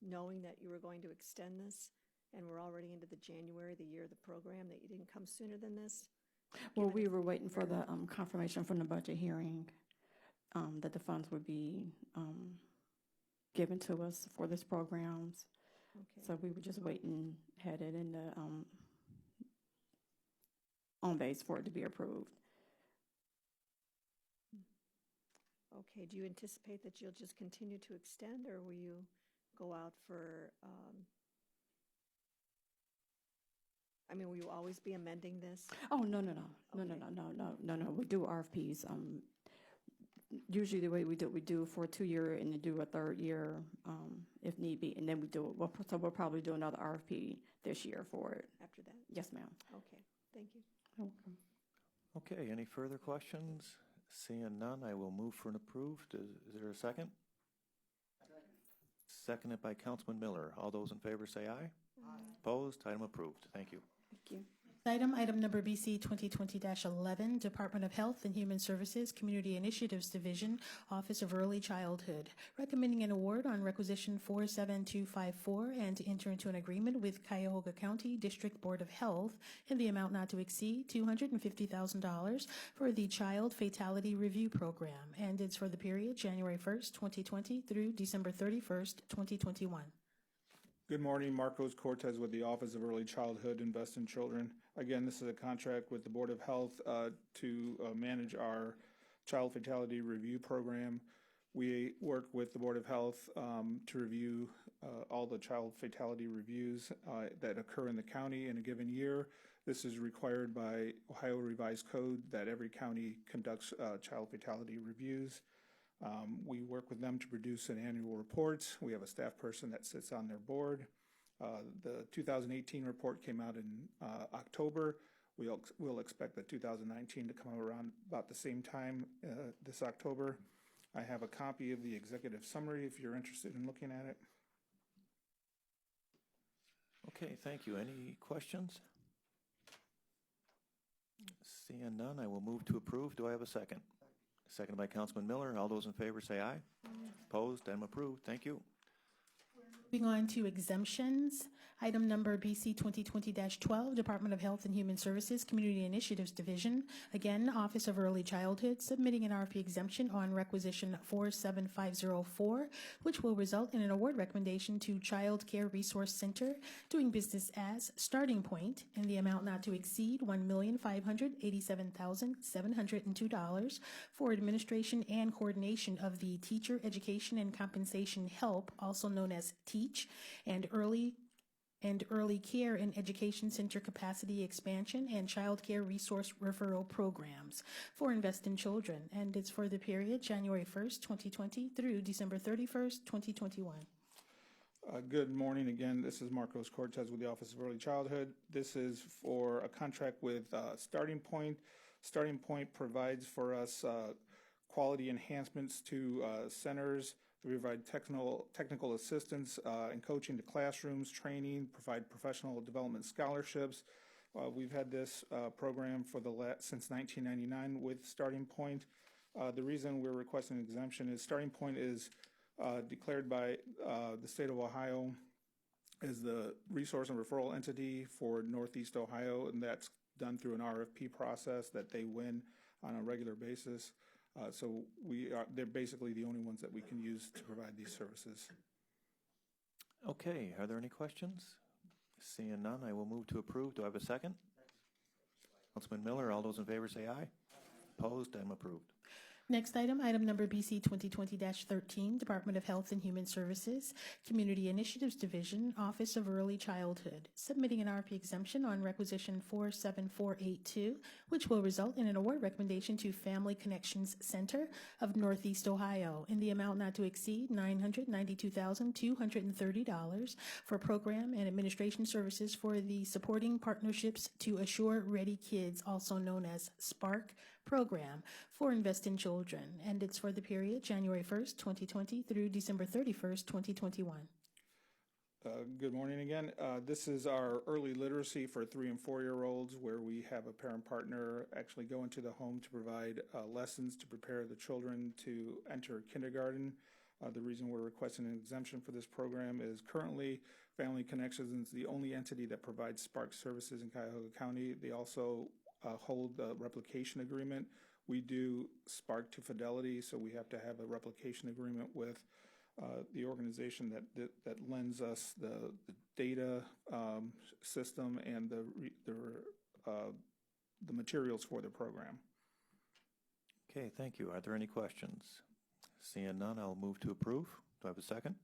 knowing that you were going to extend this and we're already into the January, the year of the program, that you didn't come sooner than this? Well, we were waiting for the confirmation from the budget hearing that the funds would be given to us for this programs. Okay. So we were just waiting, had it in the on base for it to be approved. Okay, do you anticipate that you'll just continue to extend, or will you go out for, will you always be amending this? Oh, no. Okay. No. We do RFPs. Usually the way we do for a 2-year and then do a 3rd year if need be, and then we do it. So we'll probably do another RFP this year for it. After that? Yes, ma'am. Okay, thank you. Okay. Okay, any further questions? Seeing none, I will move for an approved. Is there a second? Seconded by Councilman Miller. All those in favor say aye. Aye. Opposed? Item approved. Thank you. Thank you. Item number BC 2020-11, Department of Health and Human Services, Community Initiatives Division, Office of Early Childhood, recommending an award on requisition 47254 and to enter into an agreement with Cuyahoga County District Board of Health in the amount not to exceed $250,000 for the Child Fatality Review Program, and it's for the period January 1st, 2020 through December 31st, 2021. Good morning, Marcos Cortez with the Office of Early Childhood, Invest in Children. Again, this is a contract with the Board of Health to manage our Child Fatality Review Program. We work with the Board of Health to review all the child fatality reviews that occur in the county in a given year. This is required by Ohio Revised Code that every county conducts child fatality reviews. We work with them to produce an annual report. We have a staff person that sits on their board. The 2018 report came out in October. We'll expect the 2019 to come out around about the same time this October. I have a copy of the executive summary if you're interested in looking at it. Okay, thank you. Any questions? Seeing none, I will move to approve. Do I have a second? Seconded by Councilman Miller. All those in favor say aye. Opposed? I'm approved. Thank you. Moving on to exemptions. Item number BC 2020-12, Department of Health and Human Services, Community Initiatives Division. Again, Office of Early Childhood, submitting an RFP exemption on requisition 47504, which will result in an award recommendation to Child Care Resource Center, doing business as Starting Point, in the amount not to exceed $1,587,702 for administration and coordination of the Teacher Education and Compensation Help, also known as TEACH, and Early Care and Education Center Capacity Expansion and Child Care Resource Referral Programs for Invest in Children. And it's for the period January 1st, 2020 through December 31st, 2021. Good morning again. This is Marcos Cortez with the Office of Early Childhood. This is for a contract with Starting Point. Starting Point provides for us quality enhancements to centers. We provide technical assistance and coaching to classrooms, training, provide professional development scholarships. We've had this program for since 1999 with Starting Point. The reason we're requesting an exemption is Starting Point is declared by the state of Ohio as the resource and referral entity for Northeast Ohio, and that's done through an RFP process that they win on a regular basis. So they're basically the only ones that we can use to provide these services. Okay, are there any questions? Seeing none, I will move to approve. Do I have a second? Councilman Miller, all those in favor say aye. Opposed? I'm approved. Next item, item number BC 2020-13, Department of Health and Human Services, Community Initiatives Division, Office of Early Childhood, submitting an RFP exemption on requisition 47482, which will result in an award recommendation to Family Connections Center of Northeast Ohio in the amount not to exceed $992,230 for program and administration services for the Supporting Partnerships to Assure Ready Kids, also known as SPARK, program for Invest in Children, and it's for the period January 1st, 2020 through December 31st, 2021. Good morning again. This is our early literacy for 3- and 4-year-olds, where we have a parent partner actually go into the home to provide lessons to prepare the children to enter kindergarten. The reason we're requesting an exemption for this program is currently Family Connections is the only entity that provides SPARK services in Cuyahoga County. They also hold a replication agreement. We do SPARK to Fidelity, so we have to have a replication agreement with the organization that lends us the data system and the materials for the program. Okay, thank you. Are there any questions? Seeing none, I'll move to approve. Do I have a second?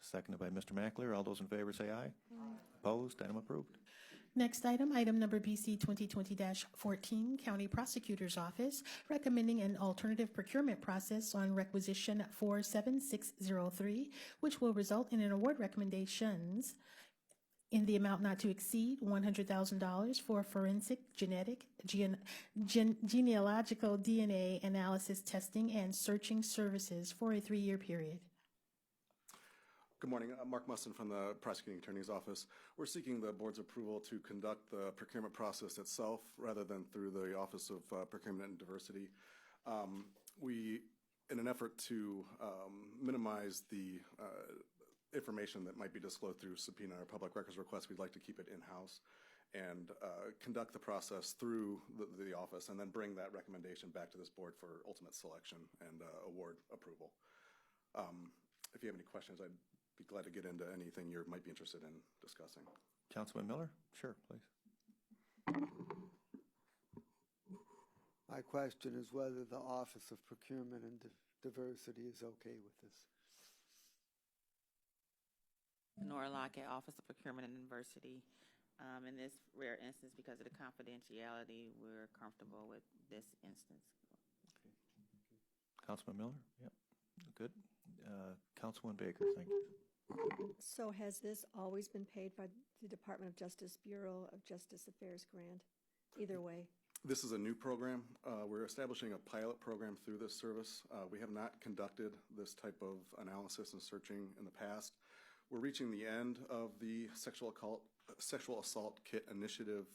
Seconded by Mr. Mackler. All those in favor say aye. Opposed? Item approved. Next item, item number BC 2020-14, County Prosecutor's Office, recommending an alternative procurement process on requisition 47603, which will result in an award recommendations in the amount not to exceed $100,000 for forensic genealogical DNA analysis testing and searching services for a 3-year period. Good morning. I'm Mark Musson from the Prosecuting Attorney's Office. We're seeking the board's approval to conduct the procurement process itself rather than through the Office of Procurement and Diversity. In an effort to minimize the information that might be disclosed through subpoena or public records requests, we'd like to keep it in-house and conduct the process through the office and then bring that recommendation back to this board for ultimate selection and award approval. If you have any questions, I'd be glad to get into anything you might be interested in discussing. Councilman Miller? Sure, please. My question is whether the Office of Procurement and Diversity is okay with this. Nora Lockett, Office of Procurement and Diversity. In this rare instance, because of the confidentiality, we're comfortable with this instance. Okay. Councilman Miller? Yep. Good. Councilman Baker, thank you. So has this always been paid by the Department of Justice Bureau of Justice Affairs grant? Either way. This is a new program. We're establishing a pilot program through this service. We have not conducted this type of analysis and searching in the past. We're reaching the end of the sexual assault kit initiative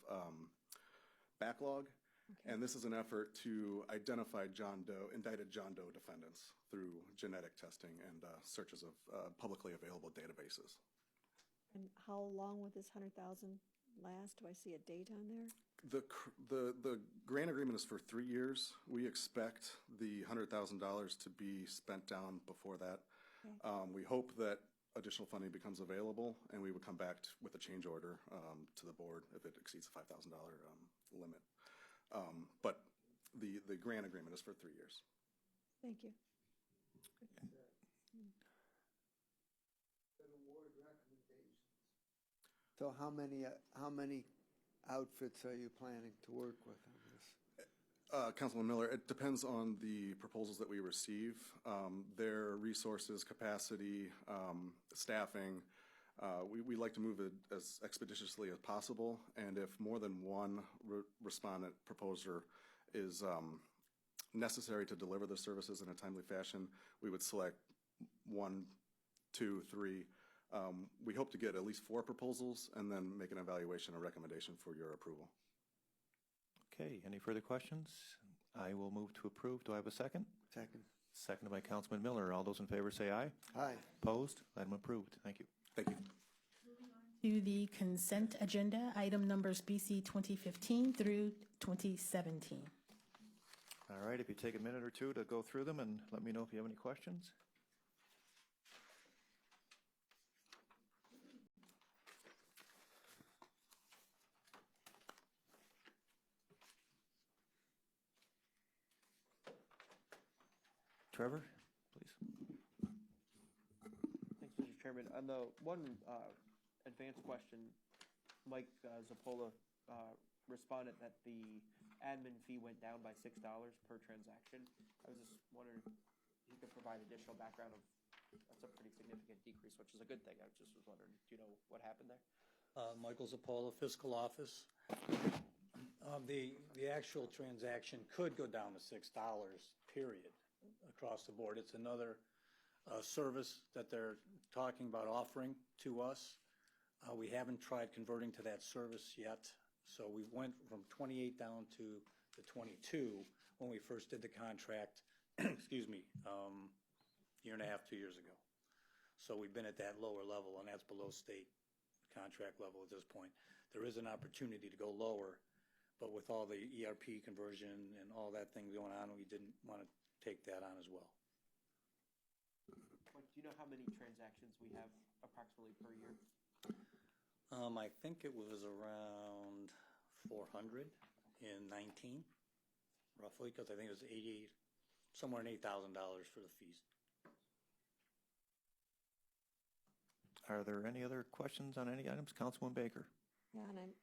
Backlog. And this is an effort to identify indicted John Doe defendants through genetic testing and searches of publicly available databases. And how long will this 100,000 last? Do I see a date on there? The grant agreement is for 3 years. We expect the $100,000 to be spent down before that. Okay. We hope that additional funding becomes available, and we would come back with a change order to the board if it exceeds the $5,000 limit. But the grant agreement is for 3 years. Thank you. So how many outfits are you planning to work with on this? Councilman Miller, it depends on the proposals that we receive, their resources, capacity, staffing. We like to move it as expeditiously as possible, and if more than one respondent proposer is necessary to deliver the services in a timely fashion, we would select 1, 2, 3. We hope to get at least 4 proposals and then make an evaluation or recommendation for your approval. Okay, any further questions? I will move to approve. Do I have a second? Second. Seconded by Councilman Miller. All those in favor say aye. Aye. Opposed? Item approved. Thank you. Thank you. To the consent agenda, item numbers BC 2015 through 2017. All right, if you take a minute or two to go through them and let me know if you have any questions. Trevor, please. Thanks, Mr. Chairman. On the one advanced question, Mike Zappola responded that the admin fee went down by $6 per transaction. I was just wondering if you could provide additional background of, that's a pretty significant decrease, which is a good thing. I just was wondering, do you know what happened there? Michael Zappola, Fiscal Office. The actual transaction could go down to $6, period, across the board. It's another service that they're talking about offering to us. We haven't tried converting to that service yet, so we went from 28 down to the 22 when we first did the contract, excuse me, year and a half, 2 years ago. So we've been at that lower level, and that's below state contract level at this point. There is an opportunity to go lower, but with all the ERP conversion and all that thing going on, we didn't want to take that on as well. Mike, do you know how many transactions we have approximately per year? I think it was around 400 in 19, roughly, because I think it was somewhere in $8,000 for the fees. Are there any other questions on any items? Councilwoman Baker. Yeah, and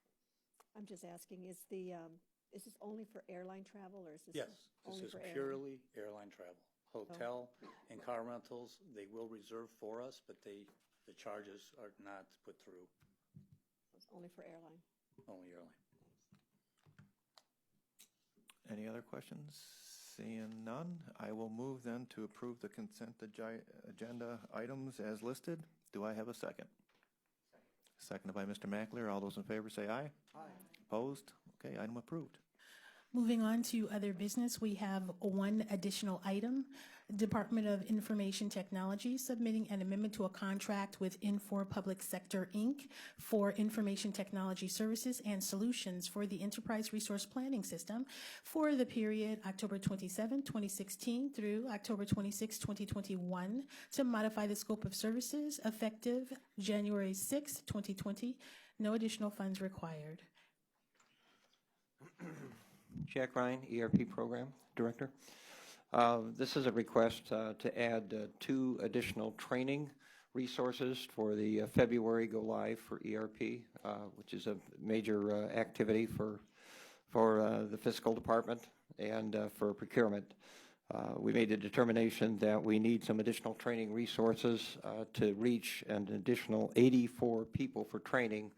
I'm just asking, is this only for airline travel, or is this Yes, only this is for purely airline travel. Hotel and car rentals, they will reserve for us, but the charges are not put through. It's only for airline. Only airline. Any other questions? Seeing none, I will move then to approve the consent agenda items as listed. Do I have a second? Seconded by Mr. Mackler. All those in favor say aye. Aye. Opposed? Okay, item approved. Moving on to other business, we have one additional item. Department of Information Technology submitting an amendment to a contract with Infor Public Sector, Inc. for information technology services and solutions for the Enterprise Resource Planning System for the period October 27, 2016 through October 26, 2021 to modify the scope of services effective January 6, 2020. No additional funds required. Jack Ryan, ERP Program Director. This is a request to add 2 additional training resources for the February go live for ERP, which is a major activity for the fiscal department and for procurement. We made the determination that we need some additional training resources to reach an additional 84 people for training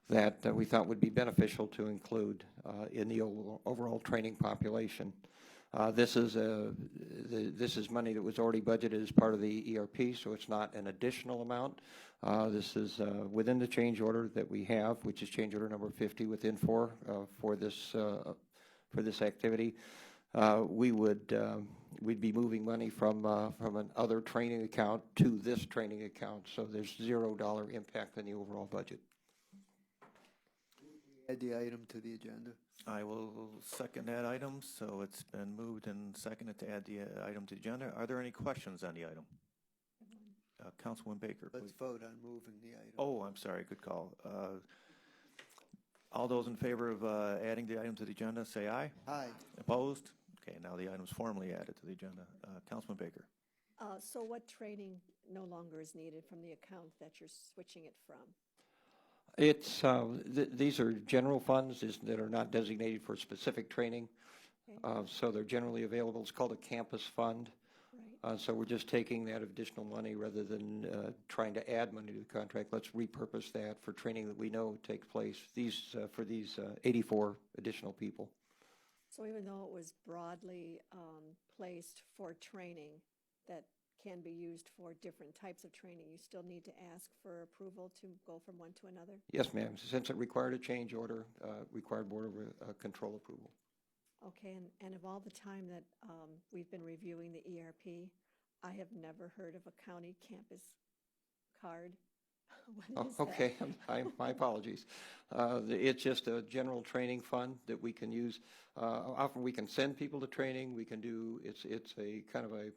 that we thought would be beneficial to include in the overall training population. This is money that was already budgeted as part of the ERP, so it's not an additional amount. This is within the change order that we have, which is change order number 50 with Infor for this activity. We'd be moving money from an other training account to this training account, so there's $0 impact on the overall budget. Add the item to the agenda. I will second that item. So it's been moved and seconded to add the item to the agenda. Are there any questions on the item? Councilwoman Baker, Let's please. vote on moving the item. Oh, I'm sorry. Good call. All those in favor of adding the item to the agenda, say aye. Aye. Opposed? Okay, now the item's formally added to the agenda. Councilman Baker. So what training no longer is needed from the account that you're switching it from? It's these are general funds that are not designated for specific training, so they're generally available. It's called a campus fund. Right. So we're just taking that additional money rather than trying to add money to the contract. Let's repurpose that for training that we know takes place. For these 84 additional people. So even though it was broadly placed for training that can be used for different types of training, you still need to ask for approval to go from one to another? Yes, ma'am. Since it required a change order, required board of control approval. Okay, and of all the time that we've been reviewing the ERP, I have never heard of a county campus card. What is okay, that? my apologies. It's just a general training fund that we can use. Often we can send people to training. We can do, it's a kind of a,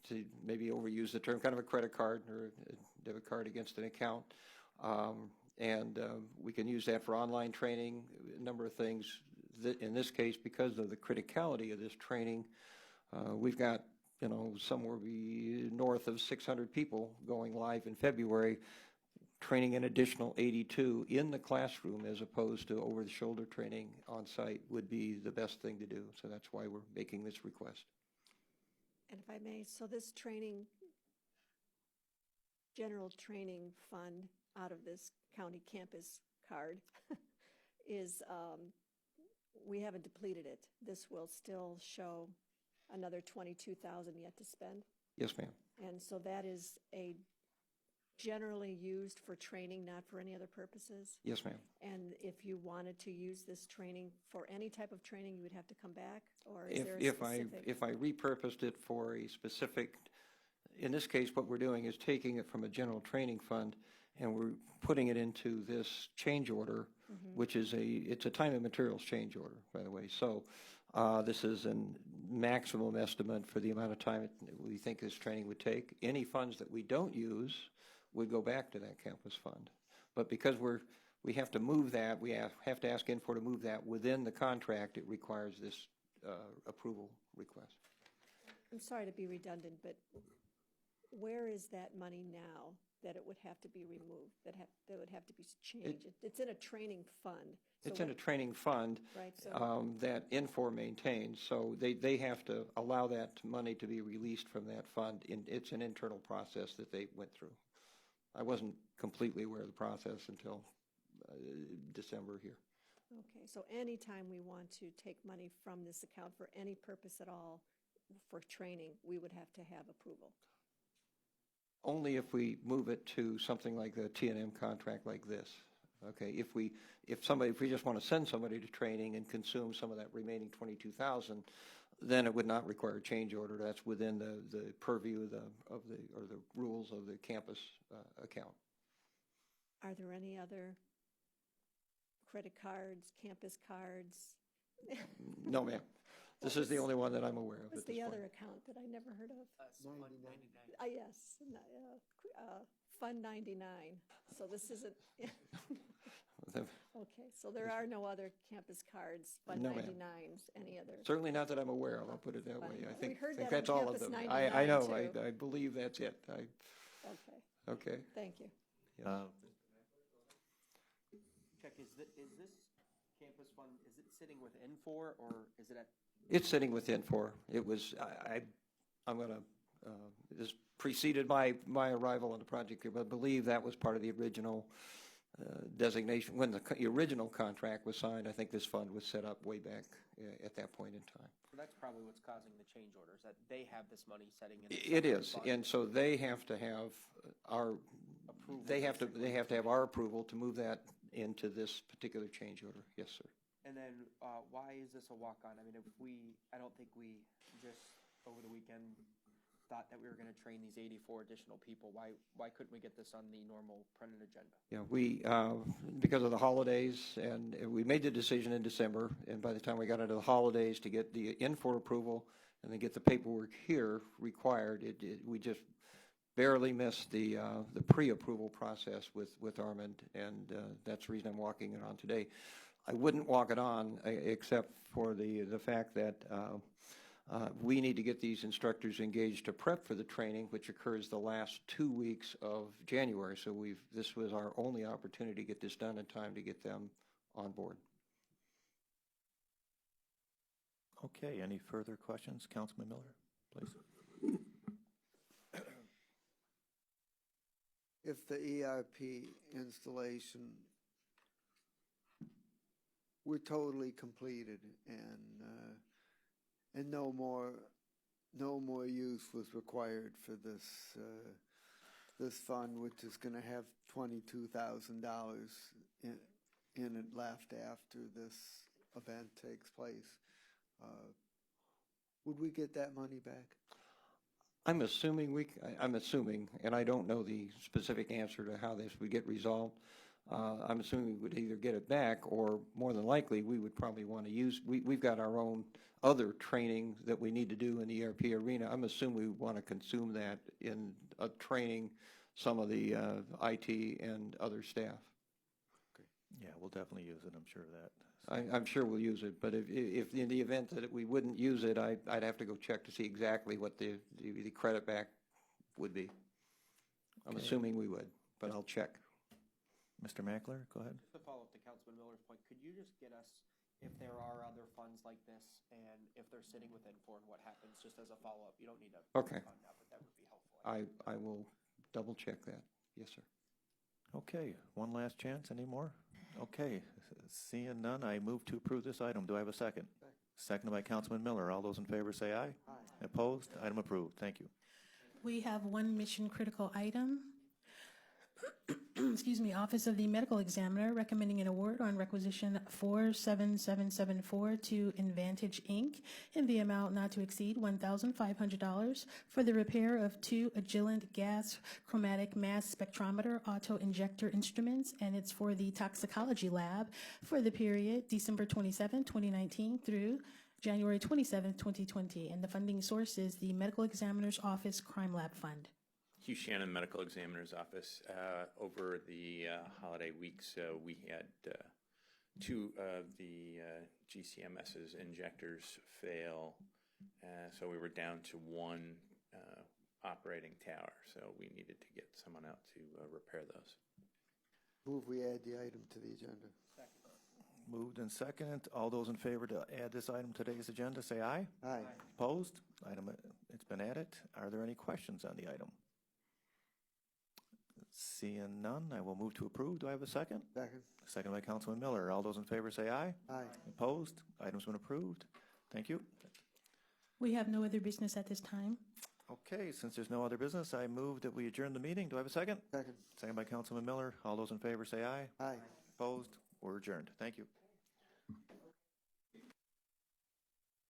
to maybe overuse the term, kind of a credit card or a debit card against an account. We can use that for online training, a number of things. In this case, because of the criticality of this training, we've got, somewhere north of 600 people going live in February, training an additional 82 in the classroom as opposed to over-the-shoulder training on site would be the best thing to do. So that's why we're making this request. And if I may, so this training, general training fund out of this county campus card is, we haven't depleted it. This will still show another $22,000 yet to spend? Yes, ma'am. And so that is generally used for training, not for any other purposes? Yes, ma'am. And if you wanted to use this training for any type of training, you would have to come back? Or is there a specific? If I repurposed it for a specific, in this case, what we're doing is taking it from a general training fund and we're putting it into this change order, which is it's a time and materials change order, by the way. So this is a maximum estimate for the amount of time we think this training would take. Any funds that we don't use would go back to that campus fund. But because we have to move that, we have to ask Infor to move that within the contract, it requires this approval request. I'm sorry to be redundant, but where is that money now that it would have to be removed, that would have to be changed? It's in a training fund. So it's in a training fund, right, so that Infor maintains, so they have to allow that money to be released from that fund. It's an internal process that they went through. I wasn't completely aware of the process until December here. Okay, so anytime we want to take money from this account for any purpose at all for training, we would have to have approval? Only if we move it to something like a T&M contract like this. Okay, if we just want to send somebody to training and consume some of that remaining $22,000, then it would not require a change order. That's within the purview of the rules of the campus account. Are there any other credit cards, campus cards? No, ma'am. This is the only one that I'm aware of. What's at this the point. other account that I never heard of? 99. Yes, Fund 99. So this isn't. Okay, so there are no other campus cards, Fund No, ma'am. 99s, any other? Certainly not that I'm aware of. I'll put it that way. I We think heard that that's on all of Campus them. 99 I know. too. I believe that's it. Okay, Okay. thank you. Chuck, is this campus fund, is it sitting with Infor or is it at? It's sitting with Infor. It was, I'm going to, this preceded my arrival on the project here, but I believe that was part of the original designation, when the original contract was signed, I think this fund was set up way back at that point in time. So that's probably what's causing the change orders, that they have this money setting in. It is, and so they have to have our, Approval, they have to have our approval to move that into this particular change order. Yes, sir. And then, why is this a walk-on? I mean, I don't think we just over the weekend thought that we were going to train these 84 additional people. Why couldn't we get this on the normal printed agenda? Yeah, we, because of the holidays, and we made the decision in December, and by the time we got into the holidays to get the in-for approval and then get the paperwork here required, we just barely missed the pre-approval process with Armand, and that's the reason I'm walking it on today. I wouldn't walk it on except for the fact that we need to get these instructors engaged to prep for the training, which occurs the last 2 weeks of January. So this was our only opportunity to get this done in time to get them on board. Okay, any further questions? Councilman Miller, please. If the ERP installation were totally completed and no more use was required for this fund, which is going to have $22,000 in it left after this event takes place, would we get that money back? I'm assuming, and I don't know the specific answer to how this would get resolved. I'm assuming we would either get it back, or more than likely, we would probably want to use, we've got our own other training that we need to do in the ERP arena. I'm assuming we want to consume that in training some of the IT and other staff. Okay. Yeah, we'll definitely use it, I'm sure of that. I'm sure we'll use it, but if in the event that we wouldn't use it, I'd have to go check to see exactly what the credit back would be. I'm assuming we would, but I'll check. Mr. Mackler, go ahead. Just to follow up to Councilman Miller's point, could you just get us if there are other funds like this and if they're sitting within for and what happens, just as a follow-up? You don't need to Okay. fund now, but that would be helpful. I will double check that. Yes, sir. Okay, one last chance. Any more? Okay, seeing none, I move to approve this item. Do I have a second? Seconded by Councilman Miller. All those in favor say aye. Aye. Opposed? Item approved. Thank you. We have one mission critical item. Excuse me, Office of the Medical Examiner recommending an award on requisition 47774 to Advantage Inc. in the amount not to exceed $1,500 for the repair of 2 Agilent gas chromatic mass spectrometer auto-injector instruments, and it's for the toxicology lab for the period December 27, 2019 through January 27, 2020. And the funding source is the Medical Examiner's Office Crime Lab Fund. Hugh Shannon, Medical Examiner's Office. Over the holiday weeks, we had 2 of the GCMS's injectors fail, so we were down to 1 operating tower, so we needed to get someone out to repair those. Move we add the item to the agenda. Second. Moved and second. All those in favor to add this item to today's agenda say aye. Aye. Opposed? Item, it's been added. Are there any questions on the item? Seeing none, I will move to approve. Do I have a second? Second. Second by Councilman Miller. All those in favor say aye. Aye. Opposed? Item's been approved. Thank you. We have no other business at this time. Okay, since there's no other business, I move that we adjourn the meeting. Do I have a second? Second. Second by Councilman Miller. All those in favor say aye. Aye. Opposed? We're adjourned. Thank you.